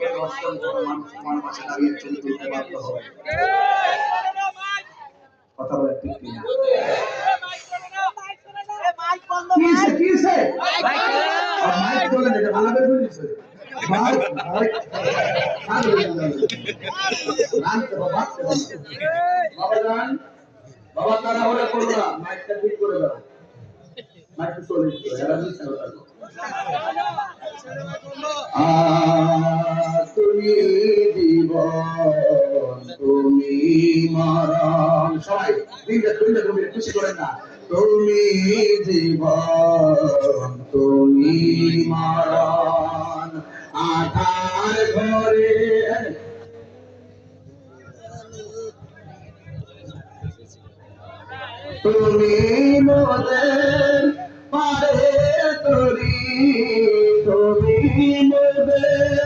থেকে 10 জন মানুষ তোমার পাশে দাঁড়িয়ে ছবি তুলতে বাধ্য হবে। কথা বলে ঠিক কিনা? কিসে মাইক বলে এটা ভালো করে বলিস বাবা তারা হলে করো না, মাইকটা ঠিক করে দাও, মাইকটা চলে তুমি জীবন তুমি মরণ, সবাই তুমি খুশি করেন না, তুমি জীবন তুমি মরণ, আধার ঘরে তুমি মোদের পারে তরি, তুমি মোদের